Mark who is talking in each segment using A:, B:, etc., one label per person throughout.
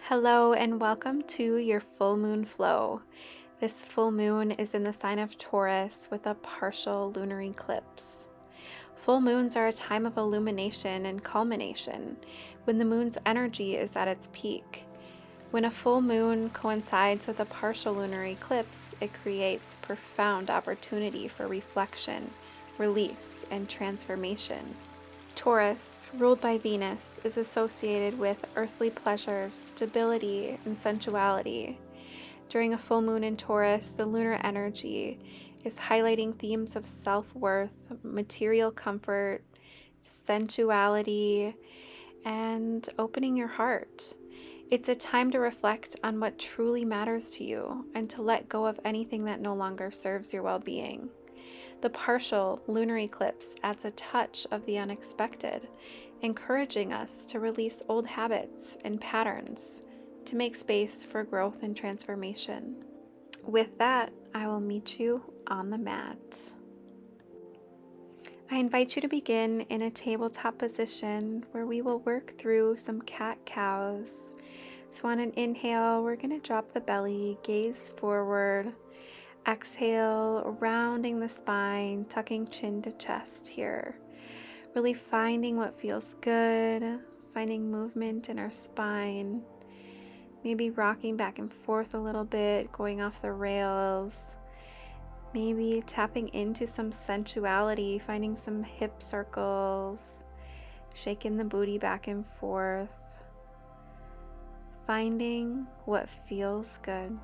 A: Hello and welcome to your full moon flow. This full moon is in the sign of Taurus with a partial lunar eclipse. Full moons are a time of illumination and culmination, when the moon's energy is at its peak. When a full moon coincides with a partial lunar eclipse, it creates profound opportunity for reflection, release, and transformation. Taurus, ruled by Venus, is associated with earthly pleasures, stability, and sensuality. During a full moon in Taurus, the lunar energy is highlighting themes of self-worth, material comfort, sensuality, and opening your heart. It's a time to reflect on what truly matters to you and to let go of anything that no longer serves your well-being. The partial lunar eclipse adds a touch of the unexpected, encouraging us to release old habits and patterns to make space for growth and transformation. With that, I will meet you on the mat. I invite you to begin in a tabletop position where we will work through some cat-cows. So on an inhale, we're going to drop the belly, gaze forward. Exhale, rounding the spine, tucking chin to chest here. Really finding what feels good, finding movement in our spine. Maybe rocking back and forth a little bit, going off the rails. Maybe tapping into some sensuality, finding some hip circles, shaking the booty back and forth. Finding what feels good.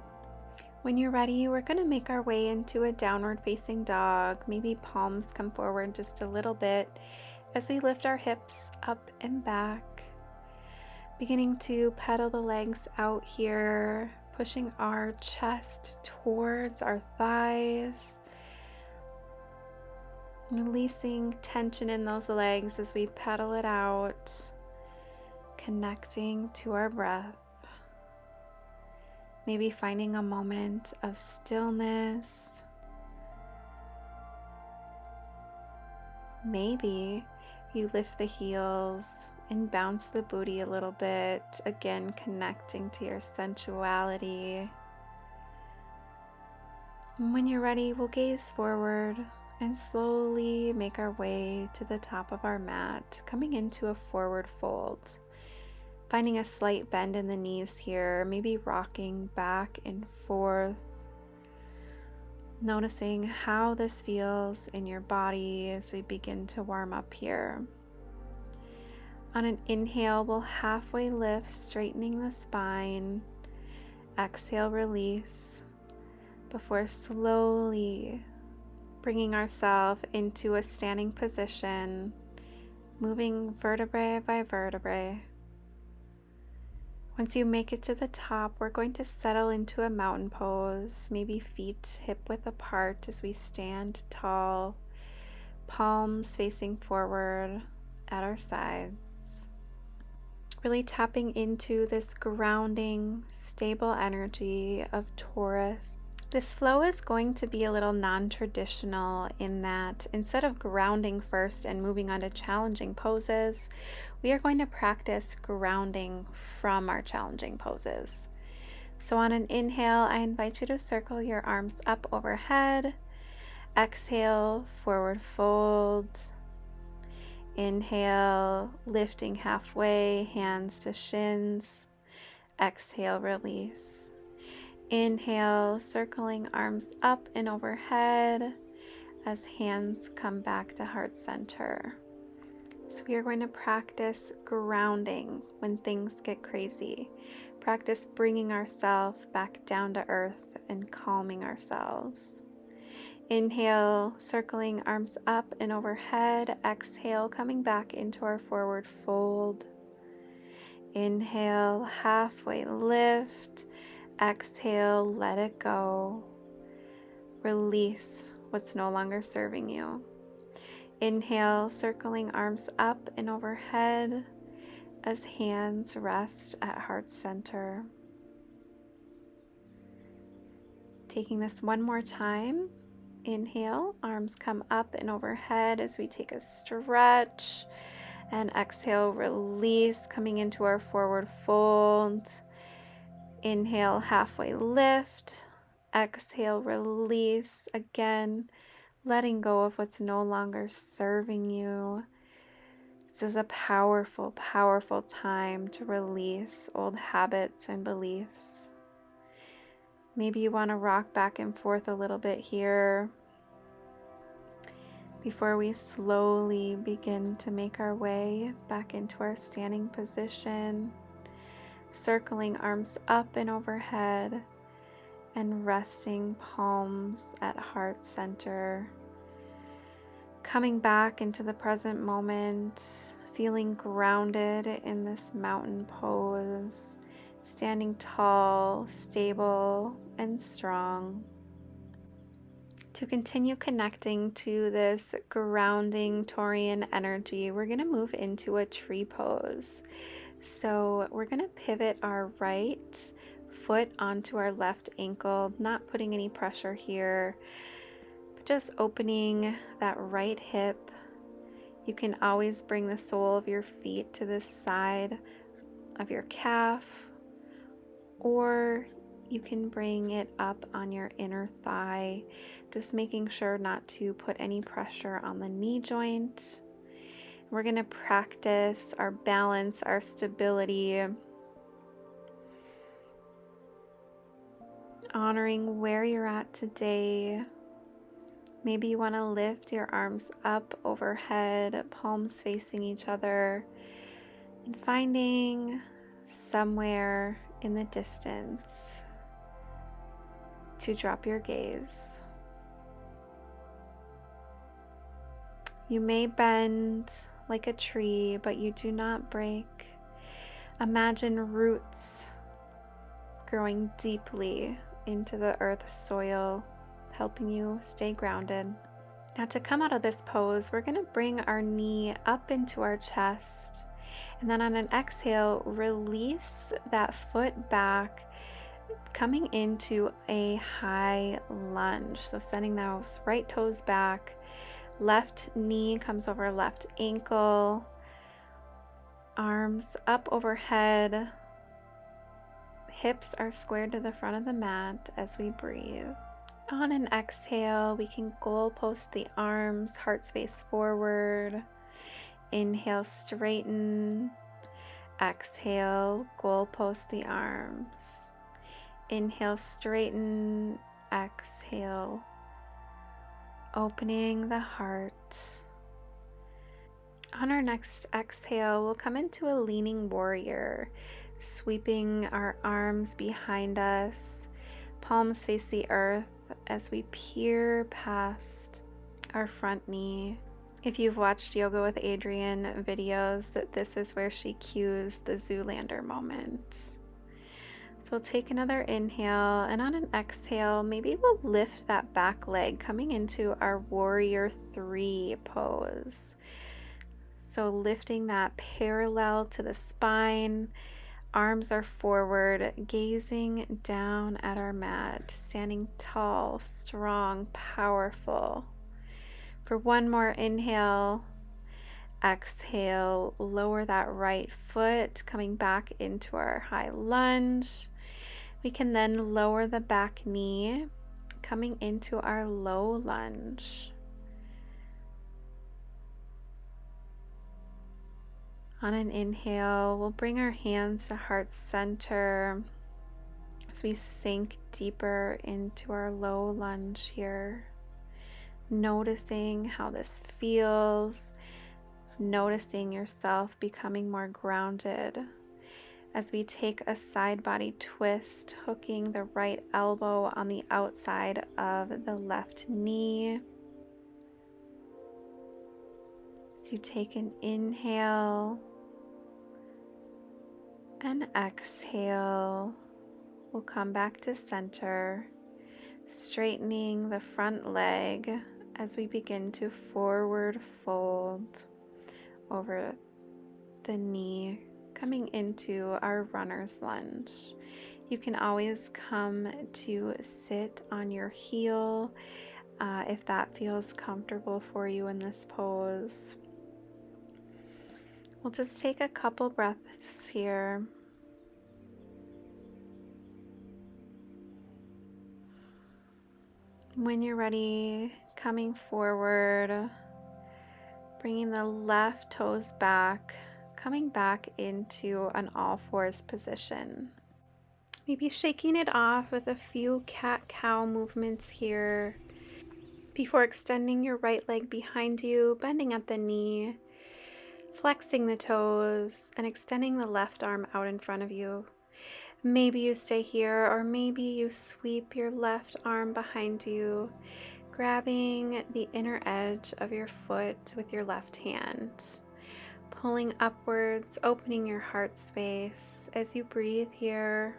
A: When you're ready, we're going to make our way into a downward facing dog. Maybe palms come forward just a little bit as we lift our hips up and back. Beginning to pedal the legs out here, pushing our chest towards our thighs. Releasing tension in those legs as we pedal it out, connecting to our breath. Maybe finding a moment of stillness. Maybe you lift the heels and bounce the booty a little bit, again connecting to your sensuality. And when you're ready, we'll gaze forward and slowly make our way to the top of our mat, coming into a forward fold. Finding a slight bend in the knees here, maybe rocking back and forth. Noticing how this feels in your body as we begin to warm up here. On an inhale, we'll halfway lift, straightening the spine. Exhale, release, before slowly bringing ourselves into a standing position, moving vertebrae by vertebrae. Once you make it to the top, we're going to settle into a mountain pose, maybe feet hip-width apart as we stand tall, palms facing forward at our sides. Really tapping into this grounding, stable energy of Taurus. This flow is going to be a little non-traditional in that instead of grounding first and moving on to challenging poses, we are going to practice grounding from our challenging poses. So on an inhale, I invite you to circle your arms up overhead. Exhale, forward fold. Inhale, lifting halfway, hands to shins. Exhale, release. Inhale, circling arms up and overhead as hands come back to heart center. So we are going to practice grounding when things get crazy. Practice bringing ourselves back down to earth and calming ourselves. Inhale, circling arms up and overhead. Exhale, coming back into our forward fold. Inhale, halfway lift. Exhale, let it go. Release what's no longer serving you. Inhale, circling arms up and overhead as hands rest at heart center. Taking this one more time. Inhale, arms come up and overhead as we take a stretch. And exhale, release, coming into our forward fold. Inhale, halfway lift. Exhale, release. Again, letting go of what's no longer serving you. This is a powerful, powerful time to release old habits and beliefs. Maybe you want to rock back and forth a little bit here before we slowly begin to make our way back into our standing position, circling arms up and overhead and resting palms at heart center. Coming back into the present moment, feeling grounded in this mountain pose, standing tall, stable, and strong. To continue connecting to this grounding Taurian energy, we're going to move into a tree pose. So we're going to pivot our right foot onto our left ankle, not putting any pressure here, but just opening that right hip. You can always bring the sole of your feet to the side of your calf, or you can bring it up on your inner thigh, just making sure not to put any pressure on the knee joint. We're going to practice our balance, our stability, honoring where you're at today. Maybe you want to lift your arms up overhead, palms facing each other, and finding somewhere in the distance to drop your gaze. You may bend like a tree, but you do not break. Imagine roots growing deeply into the earth soil, helping you stay grounded. Now, to come out of this pose, we're going to bring our knee up into our chest, and then on an exhale, release that foot back, coming into a high lunge. So sending those right toes back, left knee comes over left ankle, arms up overhead, hips are squared to the front of the mat as we breathe. On an exhale, we can goalpost the arms, heart space forward. Inhale, straighten. Exhale, goalpost the arms. Inhale, straighten. Exhale, opening the heart. On our next exhale, we'll come into a leaning warrior, sweeping our arms behind us, palms face the earth as we peer past our front knee. If you've watched Yoga with Adrienne videos, this is where she cues the Zoolander moment. So we'll take another inhale, and on an exhale, maybe we'll lift that back leg, coming into our warrior 3 pose. So lifting that parallel to the spine, arms are forward, gazing down at our mat, standing tall, strong, powerful. For one more inhale, exhale, lower that right foot, coming back into our high lunge. We can then lower the back knee, coming into our low lunge. On an inhale, we'll bring our hands to heart center as we sink deeper into our low lunge here. Noticing how this feels, noticing yourself becoming more grounded as we take a side body twist, hooking the right elbow on the outside of the left knee. As you take an inhale and exhale, we'll come back to center, straightening the front leg as we begin to forward fold over the knee, coming into our runner's lunge. You can always come to sit on your heel if that feels comfortable for you in this pose. We'll just take a couple breaths here. When you're ready, coming forward, bringing the left toes back, coming back into an all fours position. Maybe shaking it off with a few cat-cow movements here before extending your right leg behind you, bending at the knee, flexing the toes, and extending the left arm out in front of you. Maybe you stay here, or maybe you sweep your left arm behind you, grabbing the inner edge of your foot with your left hand, pulling upwards, opening your heart space as you breathe here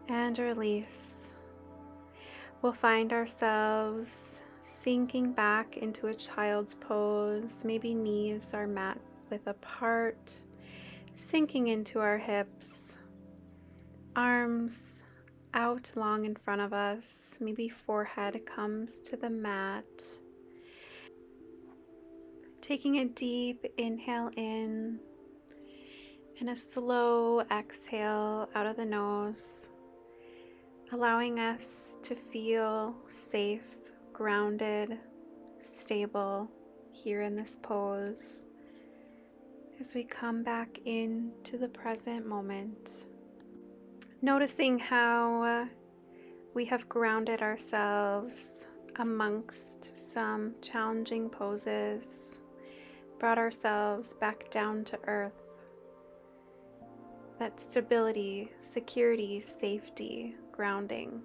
A: and release. We'll find ourselves sinking back into a child's pose. Maybe knees are mat width apart, sinking into our hips, arms out long in front of us. Maybe forehead comes to the mat. Taking a deep inhale in and a slow exhale out of the nose, allowing us to feel safe, grounded, stable here in this pose as we come back into the present moment. Noticing how we have grounded ourselves amongst some challenging poses, brought ourselves back down to earth. That stability, security, safety, grounding.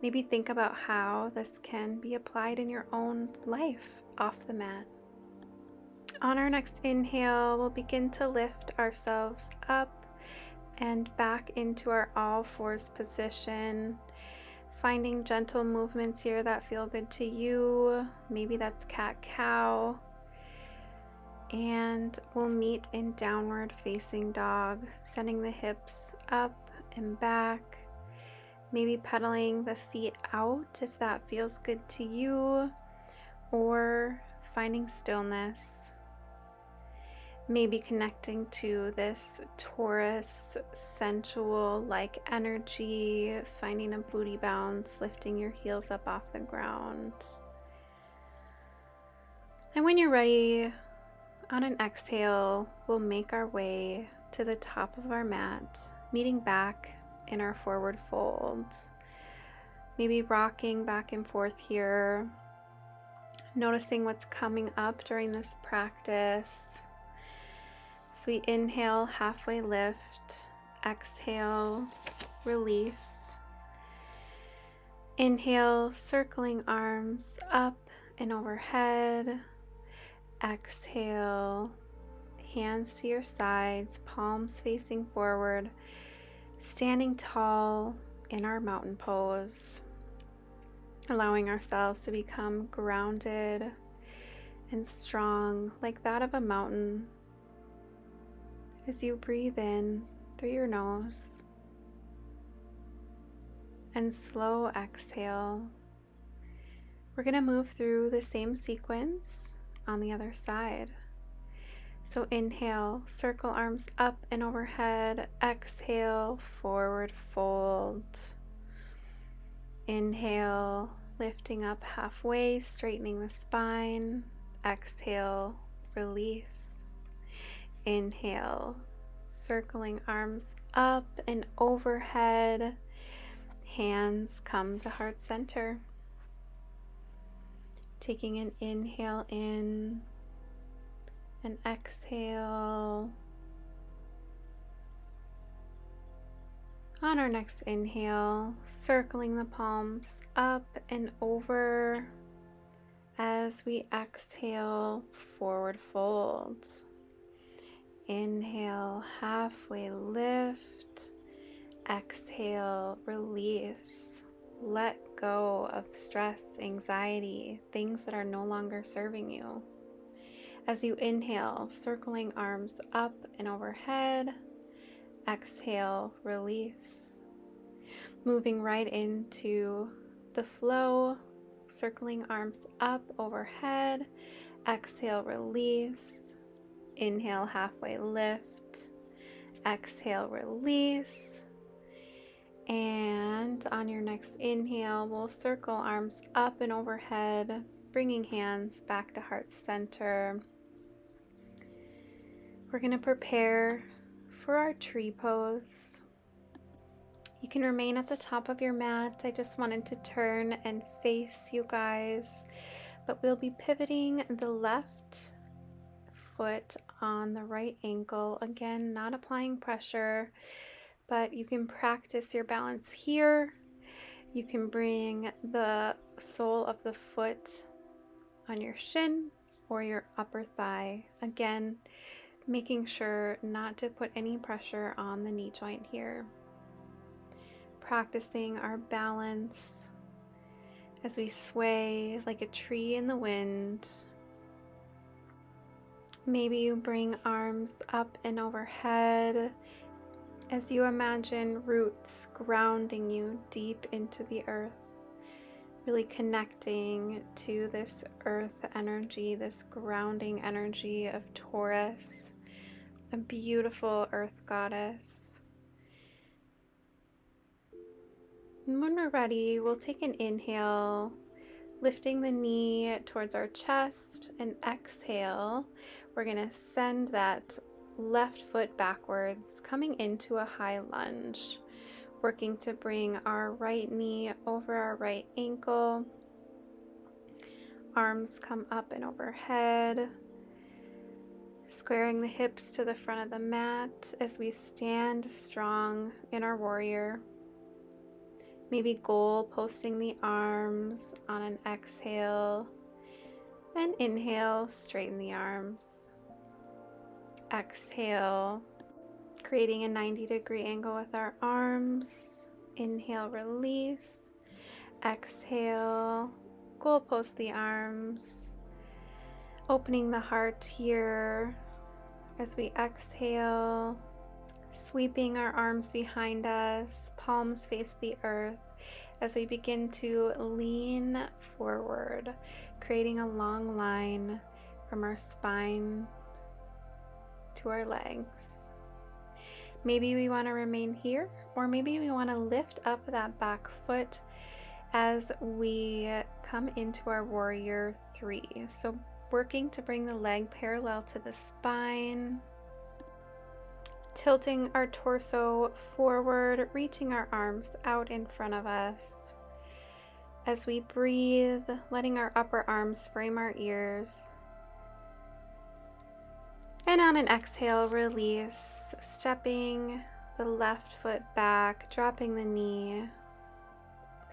A: Maybe think about how this can be applied in your own life off the mat. On our next inhale, we'll begin to lift ourselves up and back into our all fours position, finding gentle movements here that feel good to you. Maybe that's cat-cow. And we'll meet in downward facing dog, sending the hips up and back, maybe pedaling the feet out if that feels good to you, or finding stillness, maybe connecting to this Taurus sensual-like energy, finding a booty bounce, lifting your heels up off the ground. And when you're ready, on an exhale, we'll make our way to the top of our mat, meeting back in our forward fold. Maybe rocking back and forth here, noticing what's coming up during this practice. As we inhale, halfway lift, exhale, release. Inhale, circling arms up and overhead. Exhale, hands to your sides, palms facing forward, standing tall in our mountain pose, allowing ourselves to become grounded and strong like that of a mountain. As you breathe in through your nose and slow exhale, we're going to move through the same sequence on the other side. So inhale, circle arms up and overhead. Exhale, forward fold. Inhale, lifting up halfway, straightening the spine. Exhale, release. Inhale, circling arms up and overhead. Hands come to heart center. Taking an inhale in and exhale. On our next inhale, circling the palms up and over. As we exhale, forward fold. Inhale, halfway lift. Exhale, release. Let go of stress, anxiety, things that are no longer serving you. As you inhale, circling arms up and overhead. Exhale, release. Moving right into the flow, circling arms up overhead. Exhale, release. Inhale, halfway lift. Exhale, release. And on your next inhale, we'll circle arms up and overhead, bringing hands back to heart center. We're going to prepare for our tree pose. You can remain at the top of your mat. I just wanted to turn and face you guys, but we'll be pivoting the left foot on the right ankle. Again, not applying pressure, but you can practice your balance here. You can bring the sole of the foot on your shin or your upper thigh. Again, making sure not to put any pressure on the knee joint here. Practicing our balance as we sway like a tree in the wind. Maybe you bring arms up and overhead as you imagine roots grounding you deep into the earth, really connecting to this earth energy, this grounding energy of Taurus, a beautiful earth goddess. And when we're ready, we'll take an inhale, lifting the knee towards our chest, and exhale. We're going to send that left foot backwards, coming into a high lunge, working to bring our right knee over our right ankle. Arms come up and overhead, squaring the hips to the front of the mat as we stand strong in our warrior. Maybe goal posting the arms on an exhale, and inhale, straighten the arms. Exhale, creating a 90-degree angle with our arms. Inhale, release. Exhale, goal post the arms. Opening the heart here as we exhale. Sweeping our arms behind us, palms face the earth as we begin to lean forward, creating a long line from our spine to our legs. Maybe we want to remain here, or maybe we want to lift up that back foot as we come into our warrior 3. So working to bring the leg parallel to the spine, tilting our torso forward, reaching our arms out in front of us. As we breathe, letting our upper arms frame our ears. And on an exhale, release, stepping the left foot back, dropping the knee,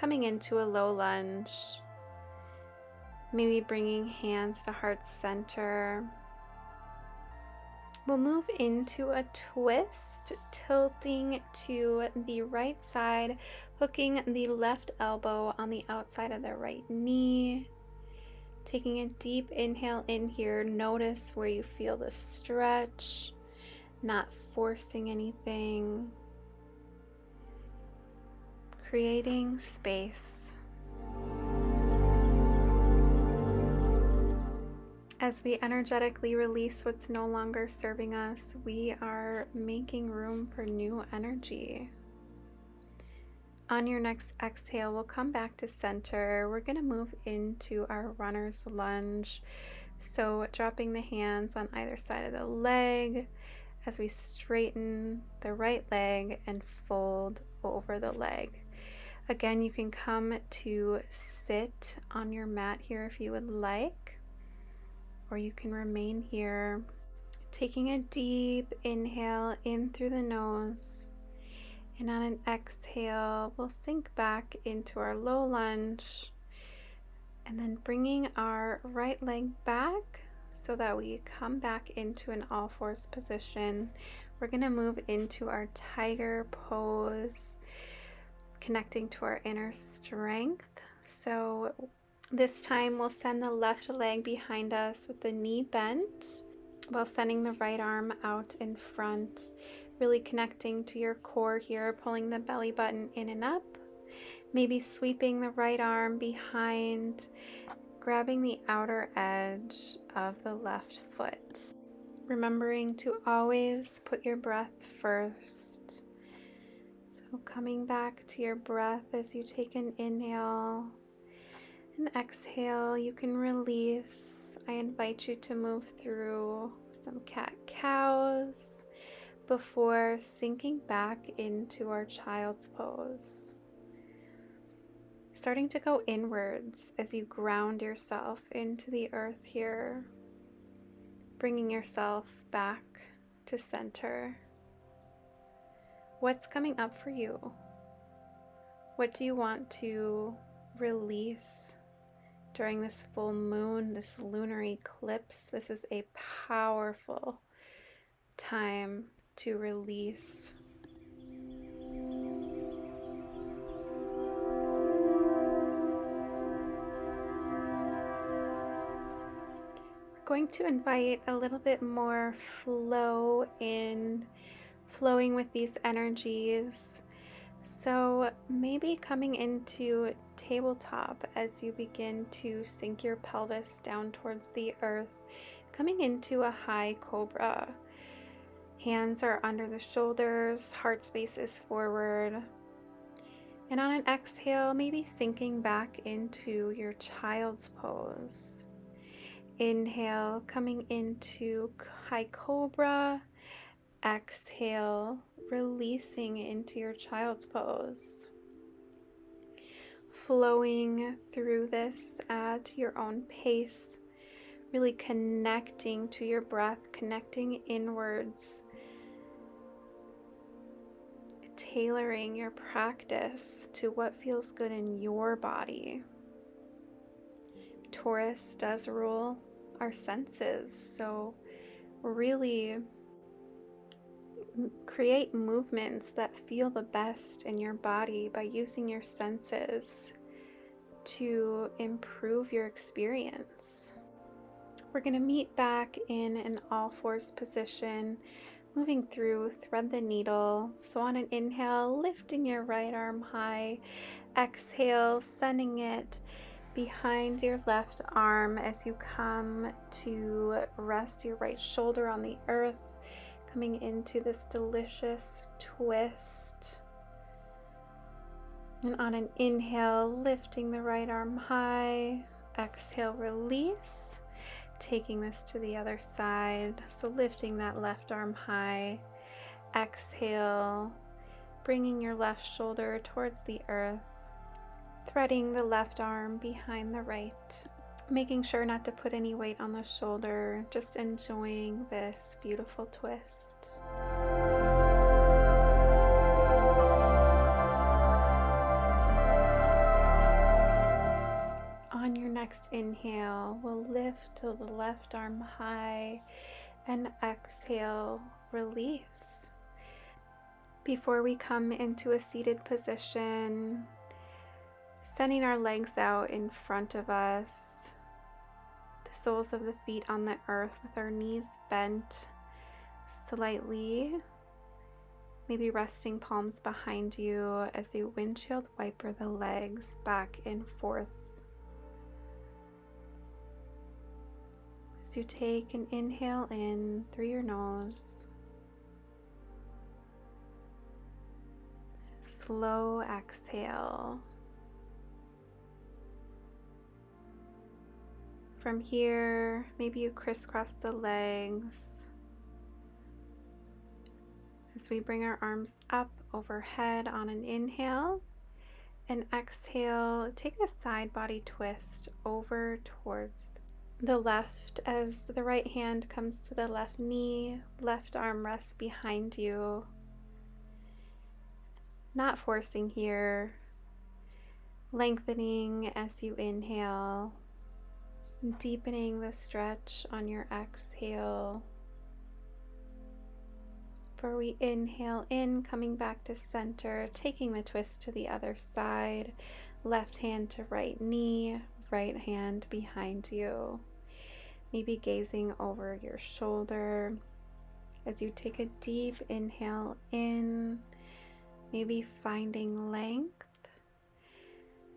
A: coming into a low lunge. Maybe bringing hands to heart center. We'll move into a twist, tilting to the right side, hooking the left elbow on the outside of the right knee. Taking a deep inhale in here, notice where you feel the stretch, not forcing anything. Creating space. As we energetically release what's no longer serving us, we are making room for new energy. On your next exhale, we'll come back to center. We're going to move into our runner's lunge. So dropping the hands on either side of the leg as we straighten the right leg and fold over the leg. Again, you can come to sit on your mat here if you would like, or you can remain here, taking a deep inhale in through the nose, and on an exhale, we'll sink back into our low lunge, and then bringing our right leg back so that we come back into an all fours position. We're going to move into our tiger pose, connecting to our inner strength. So this time we'll send the left leg behind us with the knee bent while sending the right arm out in front, really connecting to your core here, pulling the belly button in and up, maybe sweeping the right arm behind, grabbing the outer edge of the left foot. Remembering to always put your breath first. So So coming back to your breath as you take an inhale and exhale, you can release. I invite you to move through some cat-cows before sinking back into our child's pose. Starting to go inwards as you ground yourself into the earth here, bringing yourself back to center. What's coming up for you? What do you want to release during this full moon, this lunar eclipse? This is a powerful time to release. We're going to invite a little bit more flow in, flowing with these energies. So maybe coming into tabletop as you begin to sink your pelvis down towards the earth, coming into a high cobra. Hands are under the shoulders, heart space is forward. And on an exhale, maybe sinking back into your child's pose. Inhale, coming into high cobra. Exhale, releasing into your child's pose. Flowing through this at your own pace, really connecting to your breath, connecting inwards, tailoring your practice to what feels good in your body. Taurus does rule our senses, so really create movements that feel the best in your body by using your senses to improve your experience. We're going to meet back in an all fours position, moving through thread the needle. So on an inhale, lifting your right arm high. Exhale, sending it behind your left arm as you come to rest your right shoulder on the earth, coming into this delicious twist. And on an inhale, lifting the right arm high. Exhale, release. Taking this to the other side. So lifting that left arm high. Exhale, bringing your left shoulder towards the earth. Threading the left arm behind the right. Making sure not to put any weight on the shoulder. Just enjoying this beautiful twist. On your next inhale, we'll lift to the left arm high and exhale, release. Before we come into a seated position, sending our legs out in front of us, the soles of the feet on the earth with our knees bent slightly, maybe resting palms behind you as you windshield wiper the legs back and forth. As you take an inhale in through your nose, slow exhale. From here, maybe you crisscross the legs as we bring our arms up overhead on an inhale, and exhale, take a side body twist over towards the left as the right hand comes to the left knee, left arm rests behind you. Not forcing here, lengthening as you inhale, deepening the stretch on your exhale. For we inhale in, coming back to center, taking the twist to the other side, left hand to right knee, right hand behind you. Maybe gazing over your shoulder as you take a deep inhale in, maybe finding length.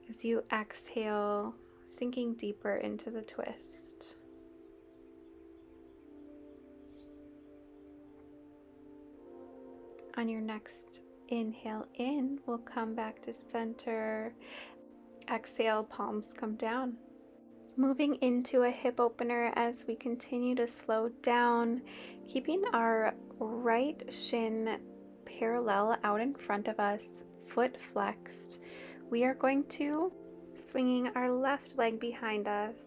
A: As you exhale, sinking deeper into the twist. On your next Inhale in, we'll come back to center. Exhale, palms come down. Moving into a hip opener as we continue to slow down, keeping our right shin parallel out in front of us, foot flexed. We are going to swinging our left leg behind us,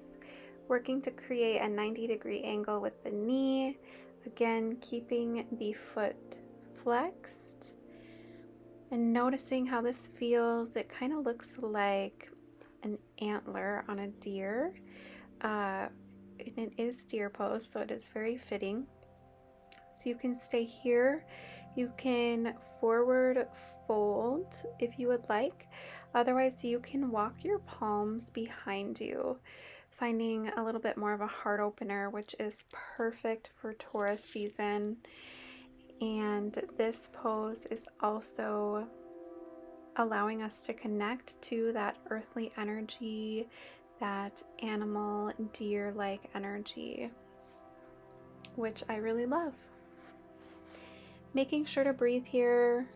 A: working to create a 90-degree angle with the knee. Again, keeping the foot flexed and noticing how this feels. It kind of looks like an antler on a deer. And it is deer pose, so it is very fitting. So you can stay here. You can forward fold if you would like. Otherwise, you can walk your palms behind you, finding a little bit more of a heart opener, which is perfect for Taurus season. And this pose is also allowing us to connect to that earthly energy, that animal deer-like energy, which I really love. Making sure to breathe here.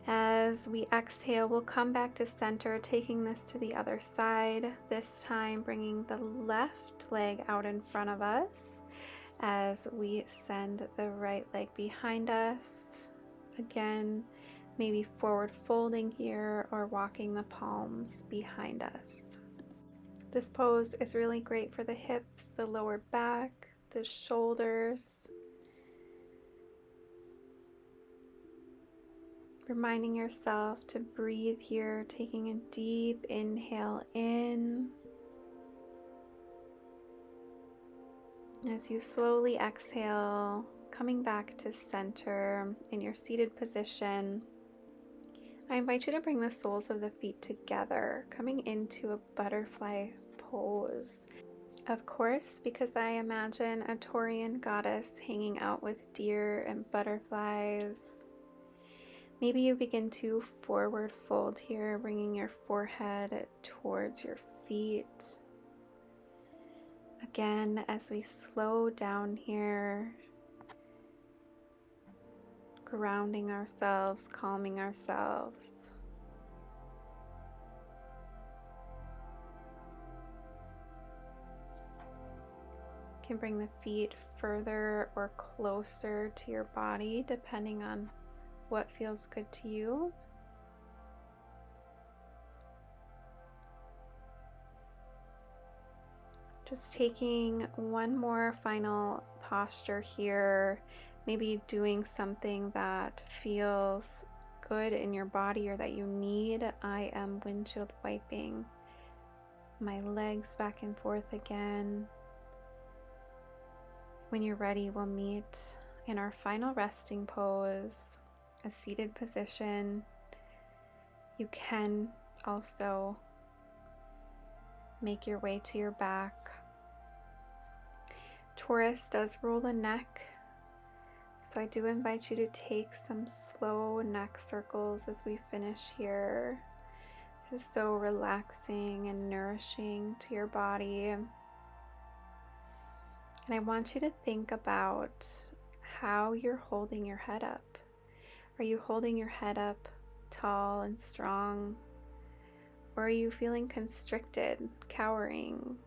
A: As we exhale, we'll come back to center, taking this to the other side, this time bringing the left leg out in front of us as we send the right leg behind us. Again, maybe forward folding here or walking the palms behind us. This pose is really great for the hips, the lower back, the shoulders. Reminding yourself to breathe here, taking a deep inhale in. As you slowly exhale, coming back to center in your seated position, I invite you to bring the soles of the feet together, coming into a butterfly pose. Of course, because I imagine a Taurian goddess hanging out with deer and butterflies. Maybe you begin to forward fold here, bringing your forehead towards your feet. Again, as we slow down here, grounding ourselves, calming ourselves. You can bring the feet further or closer to your body, depending on what feels good to you. Just taking one more final posture here, maybe doing something that feels good in your body or that you need. I am windshield wiping my legs back and forth again. When you're ready, we'll meet in our final resting pose, a seated position. You can also make your way to your back. Taurus does roll the neck, so I do invite you to take some slow neck circles as we finish here. This is so relaxing and nourishing to your body. And I want you to think about how you're holding your head up. Are you holding your head up tall and strong? Or are you feeling constricted, cowering,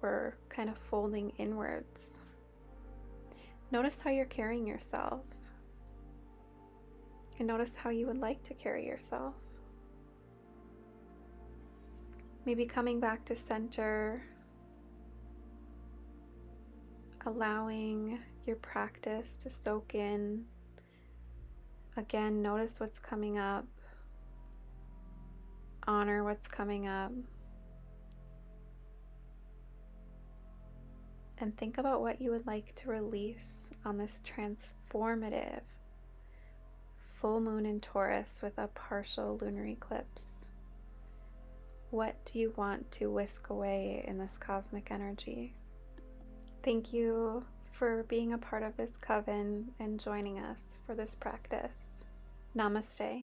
A: or kind of folding inwards? Notice how you're carrying yourself. And notice how you would like to carry yourself. Maybe coming back to center, allowing your practice to soak in. Again, notice what's coming up. Honor what's coming up. And think about what you would like to release on this transformative full moon in Taurus with a partial lunar eclipse. What do you want to whisk away in this cosmic energy? Thank you for being a part of this coven and joining us for this practice. Namaste.